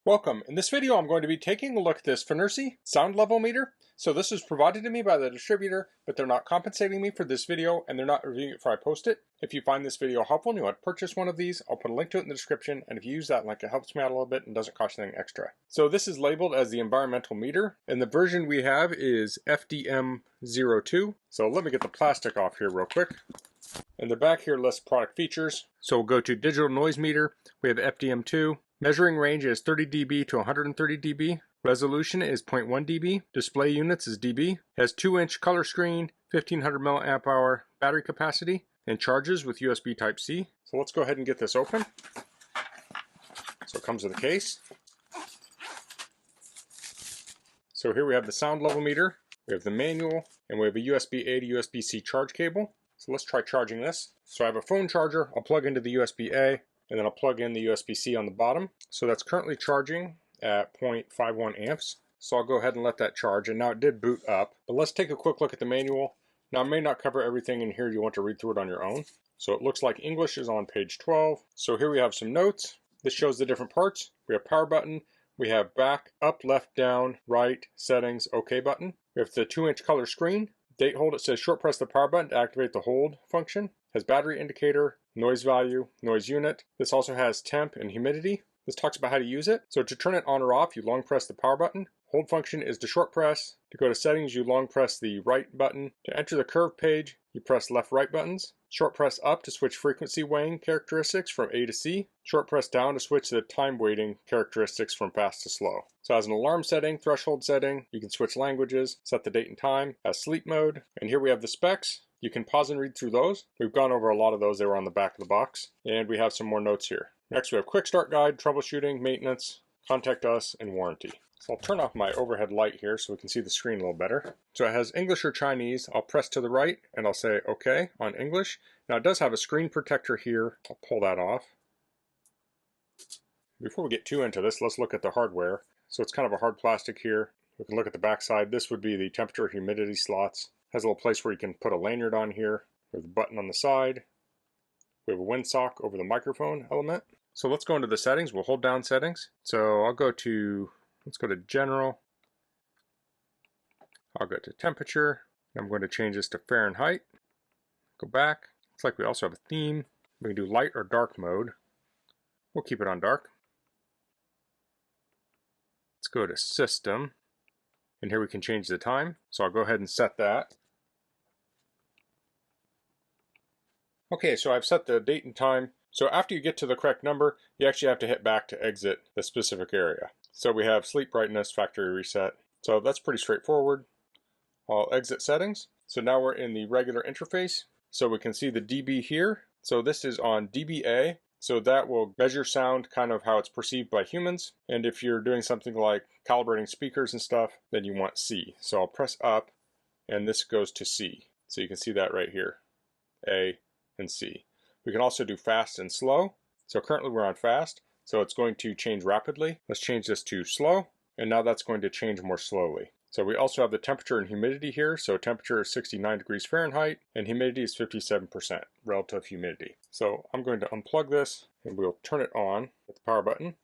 Welcome. In this video I'm going to be taking a look at this FNIRSI sound level meter. So this was provided to me by the distributor, but they're not compensating me for this video and they're not reviewing it before I post it. If you find this video helpful and you want to purchase one of these, I'll put a link to it in the description, and if you use that link it helps me out a little bit and doesn't cost anything extra. So this is labeled as the environmental meter, and the version we have is FDM-02. So let me get the plastic off here real quick. And the back here lists product features. So we'll go to digital noise meter. We have FDM2. Measuring range is 30 dB to 130 dB. Resolution is 0.1 dB. Display units is dB. Has 2-inch color screen, 1500 milliamp hour battery capacity, and charges with USB Type-C. So let's go ahead and get this open. So it comes with a case. So here we have the sound level meter. We have the manual, and we have a USB-A to USB-C charge cable. So let's try charging this. So I have a phone charger. I'll plug into the USB-A, and then I'll plug in the USB-C on the bottom. So that's currently charging at 0.51 amps. So I'll go ahead and let that charge, and now it did boot up. But let's take a quick look at the manual. Now I may not cover everything in here, you want to read through it on your own. So it looks like English is on page 12. So here we have some notes. This shows the different parts. We have power button, we have back, up, left, down, right, settings, OK button. We have the 2-inch color screen. Date hold, it says short press the power button to activate the hold function. Has battery indicator, noise value, noise unit. This also has temp and humidity. This talks about how to use it. So to turn it on or off, you long press the power button. Hold function is to short press. To go to settings, you long press the right button. To enter the curve page, you press left right buttons. Short press up to switch frequency weighting characteristics from A to C. Short press down to switch the time weighting characteristics from fast to slow. So as an alarm setting, threshold setting, you can switch languages, set the date and time, as sleep mode. And here we have the specs. You can pause and read through those. We've gone over a lot of those. They were on the back of the box. And we have some more notes here. Next we have quick start guide, troubleshooting, maintenance, contact us, and warranty. So I'll turn off my overhead light here so we can see the screen a little better. So it has English or Chinese. I'll press to the right and I'll say OK on English. Now it does have a screen protector here. I'll pull that off. Before we get too into this, let's look at the hardware. So it's kind of a hard plastic here. We can look at the back side. This would be the temperature humidity slots. Has a little place where you can put a lanyard on here. We have the button on the side. We have a windsock over the microphone element. So let's go into the settings. We'll hold down settings. So I'll go to, let's go to general. I'll go to temperature. I'm going to change this to Fahrenheit. Go back. Looks like we also have a theme. We can do light or dark mode. We'll keep it on dark. Let's go to system. And here we can change the time. So I'll go ahead and set that. Okay, so I've set the date and time. So after you get to the correct number, you actually have to hit back to exit the specific area. So we have sleep brightness, factory reset. So that's pretty straightforward. I'll exit settings. So now we're in the regular interface. So we can see the dB here. So this is on dBA. So that will measure sound kind of how it's perceived by humans. And if you're doing something like calibrating speakers and stuff, then you want C. So I'll press up and this goes to C. So you can see that right here, A and C. We can also do fast and slow. So currently we're on fast, so it's going to change rapidly. Let's change this to slow, and now that's going to change more slowly. So we also have the temperature and humidity here. So temperature is 69 degrees Fahrenheit, and humidity is 57%, relative humidity. So I'm going to unplug this, and we'll turn it on with the power button.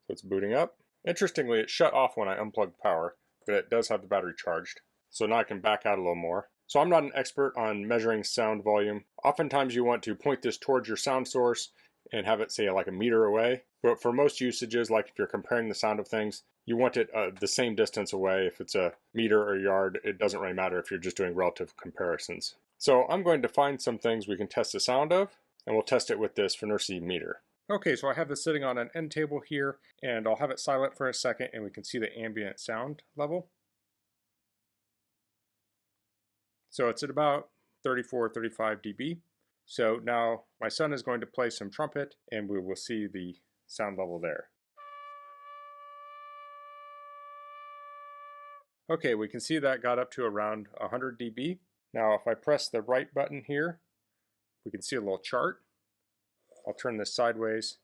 So it's booting up. Interestingly, it shut off when I unplugged power, but it does have the battery charged. So now I can back out a little more. So I'm not an expert on measuring sound volume. Oftentimes you want to point this towards your sound source and have it say like a meter away. But for most usages, like if you're comparing the sound of things, you want it the same distance away. If it's a meter or a yard, it doesn't really matter if you're just doing relative comparisons. So I'm going to find some things we can test the sound of, and we'll test it with this FNIRSI meter. Okay, so I have this sitting on an end table here, and I'll have it silent for a second and we can see the ambient sound level. So it's at about 34, 35 dB. So now my son is going to play some trumpet and we will see the sound level there. Okay, we can see that got up to around 100 dB. Now if I press the right button here, we can see a little chart. I'll turn this sideways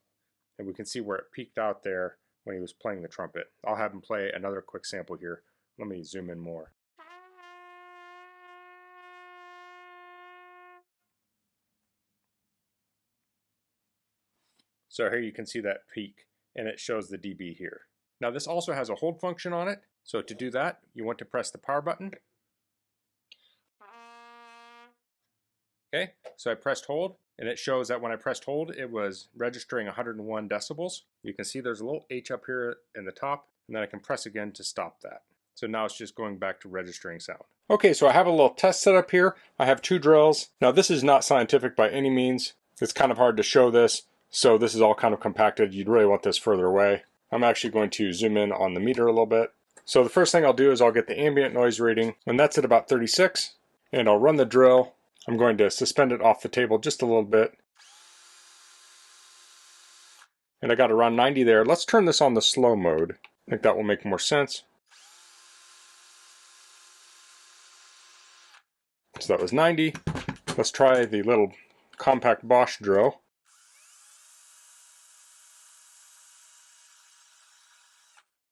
and we can see where it peaked out there when he was playing the trumpet. I'll have him play another quick sample here. Let me zoom in more. So here you can see that peak, and it shows the dB here. Now this also has a hold function on it, so to do that, you want to press the power button. Okay, so I pressed hold, and it shows that when I pressed hold, it was registering 101 decibels. You can see there's a little H up here in the top, and then I can press again to stop that. So now it's just going back to registering sound. Okay, so I have a little test set up here. I have 2 drills. Now this is not scientific by any means. It's kind of hard to show this, so this is all kind of compacted. You'd really want this further away. I'm actually going to zoom in on the meter a little bit. So the first thing I'll do is I'll get the ambient noise reading, and that's at about 36, and I'll run the drill. I'm going to suspend it off the table just a little bit. And I got around 90 there. Let's turn this on the slow mode. I think that will make more sense. So that was 90. Let's try the little compact Bosch drill.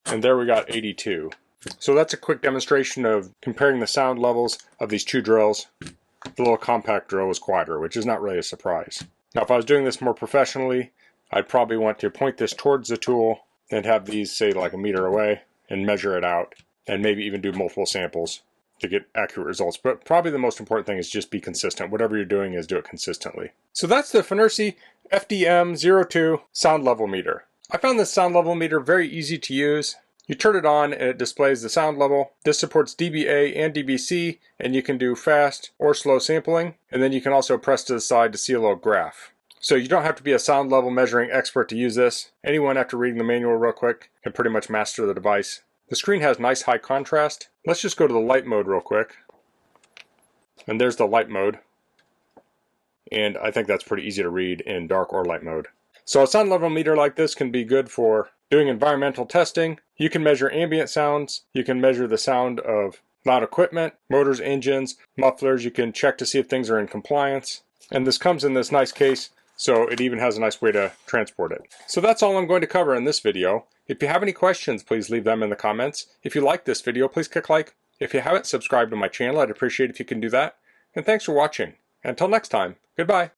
And there we got 82. So that's a quick demonstration of comparing the sound levels of these 2 drills. The little compact drill was quieter, which is not really a surprise. Now if I was doing this more professionally, I'd probably want to point this towards the tool and have these, say, like a meter away and measure it out, and maybe even do multiple samples to get accurate results. But probably the most important thing is just be consistent. Whatever you're doing is do it consistently. So that's the FNIRSI FDM-02 sound level meter. I found this sound level meter very easy to use. You turn it on and it displays the sound level. This supports dBA and dBc, and you can do fast or slow sampling. And then you can also press to the side to see a little graph. So you don't have to be a sound level measuring expert to use this. Anyone after reading the manual real quick can pretty much master the device. The screen has nice high contrast. Let's just go to the light mode real quick. And there's the light mode. And I think that's pretty easy to read in dark or light mode. So a sound level meter like this can be good for doing environmental testing. You can measure ambient sounds. You can measure the sound of loud equipment, motors, engines, mufflers. You can check to see if things are in compliance. And this comes in this nice case, so it even has a nice way to transport it. So that's all I'm going to cover in this video. If you have any questions, please leave them in the comments. If you like this video, please click like. If you haven't subscribed to my channel, I'd appreciate if you can do that. And thanks for watching. Until next time, goodbye.